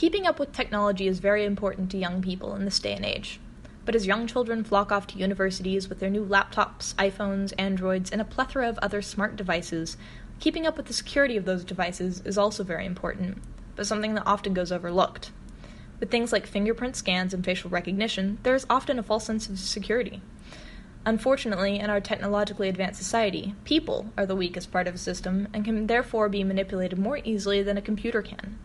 Keeping up with technology is very important to young people in this day and age. But as young children flock off to universities with their new laptops, iPhones, Androids, and a plethora of other smart devices, keeping up with the security of those devices is also very important, but something that often goes overlooked. With things like fingerprint scans and facial recognition, there is often a false sense of security. Unfortunately, in our technologically advanced society, people are the weakest part of a system and can therefore be manipulated more easily than a computer can.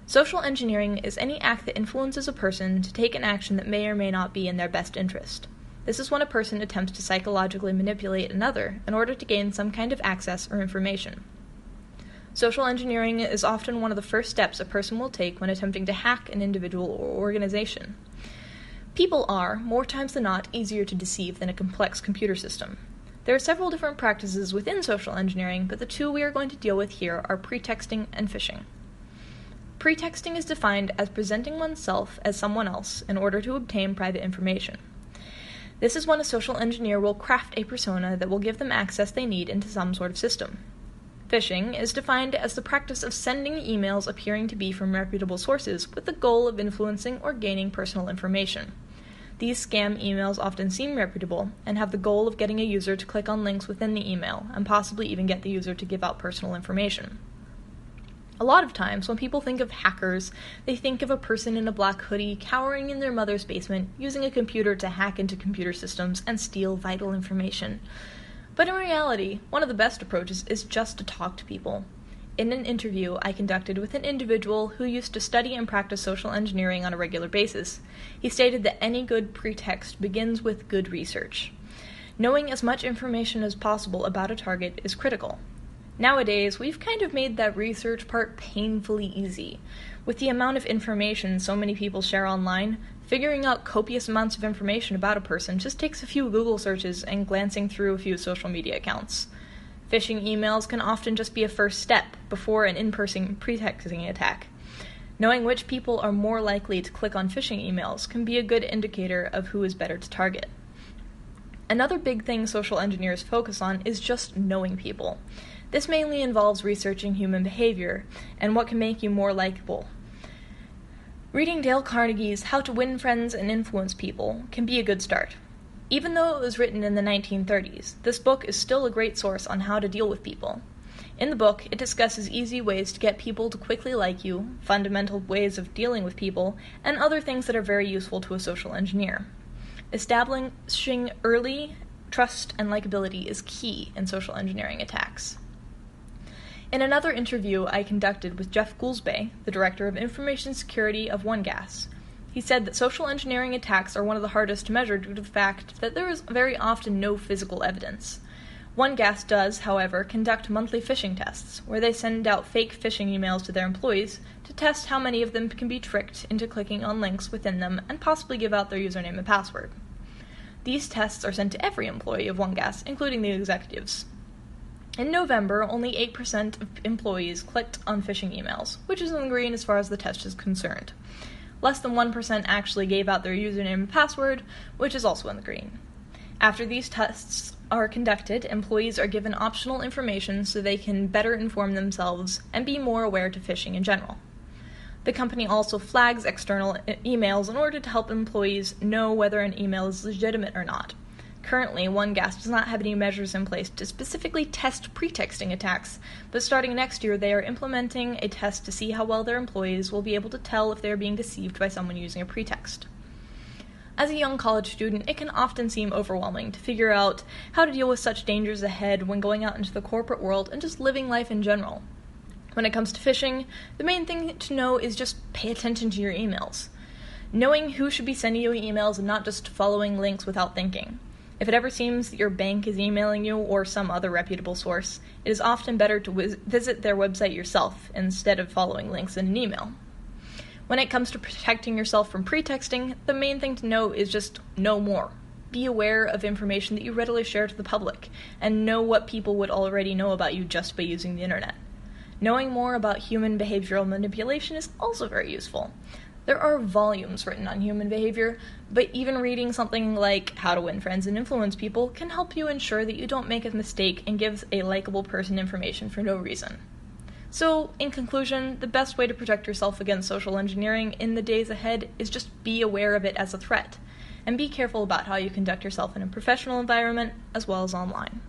Social engineering is any act that influences a person to take an action that may or may not be in their best interest. This is when a person attempts to psychologically manipulate another in order to gain some kind of access or information. Social engineering is often one of the first steps a person will take when attempting to hack an individual or organization. People are, more times than not, easier to deceive than a complex computer system. There are several different practices within social engineering, but the two we are going to deal with here are pretexting and phishing. Pretexting is defined as presenting oneself as someone else in order to obtain private information. This is when a social engineer will craft a persona that will give them access they need into some sort of system. Phishing is defined as the practice of sending emails appearing to be from reputable sources with the goal of influencing or gaining personal information. These scam emails often seem reputable and have the goal of getting a user to click on links within the email and possibly even get the user to give out personal information. A lot of times, when people think of hackers, they think of a person in a black hoodie cowering in their mother's basement, using a computer to hack into computer systems and steal vital information. But in reality, one of the best approaches is just to talk to people. In an interview I conducted with an individual who used to study and practice social engineering on a regular basis, he stated that any good pretext begins with good research. Knowing as much information as possible about a target is critical. Nowadays, we've kind of made that research part painfully easy. With the amount of information so many people share online, figuring out copious amounts of information about a person just takes a few Google searches and glancing through a few social media accounts. Phishing emails can often just be a first step before an in-person pretexting attack. Knowing which people are more likely to click on phishing emails can be a good indicator of who is better to target. Another big thing social engineers focus on is just knowing people. This mainly involves researching human behavior and what can make you more likable. Reading Dale Carnegie's How to Win Friends and Influence People can be a good start. Even though it was written in the 1930s, this book is still a great source on how to deal with people. In the book, it discusses easy ways to get people to quickly like you, fundamental ways of dealing with people, and other things that are very useful to a social engineer. Establishing early trust and likability is key in social engineering attacks. In another interview I conducted with Jeff Goolsbee, the Director of Information Security of OneGas, he said that social engineering attacks are one of the hardest to measure due to the fact that there is very often no physical evidence. OneGas does, however, conduct monthly phishing tests, where they send out fake phishing emails to their employees to test how many of them can be tricked into clicking on links within them and possibly give out their username and password. These tests are sent to every employee of OneGas, including the executives. In November, only 8% of employees clicked on phishing emails, which is in the green as far as the test is concerned. Less than 1% actually gave out their username and password, which is also in the green. After these tests are conducted, employees are given optional information so they can better inform themselves and be more aware to phishing in general. The company also flags external emails in order to help employees know whether an email is legitimate or not. Currently, OneGas does not have any measures in place to specifically test pretexting attacks, but starting next year they are implementing a test to see how well their employees will be able to tell if they are being deceived by someone using a pretext. As a young college student, it can often seem overwhelming to figure out how to deal with such dangers ahead when going out into the corporate world and just living life in general. When it comes to phishing, the main thing to know is just pay attention to your emails. Knowing who should be sending you emails and not just following links without thinking. If it ever seems that your bank is emailing you or some other reputable source, it is often better to visit their website yourself instead of following links in an email. When it comes to protecting yourself from pretexting, the main thing to know is just know more. Be aware of information that you readily share to the public, and know what people would already know about you just by using the internet. Knowing more about human behavioral manipulation is also very useful. There are volumes written on human behavior, but even reading something like How to Win Friends and Influence People can help you ensure that you don't make a mistake and give a likable person information for no reason. So, in conclusion, the best way to protect yourself against social engineering in the days ahead is just be aware of it as a threat, and be careful about how you conduct yourself in a professional environment as well as online.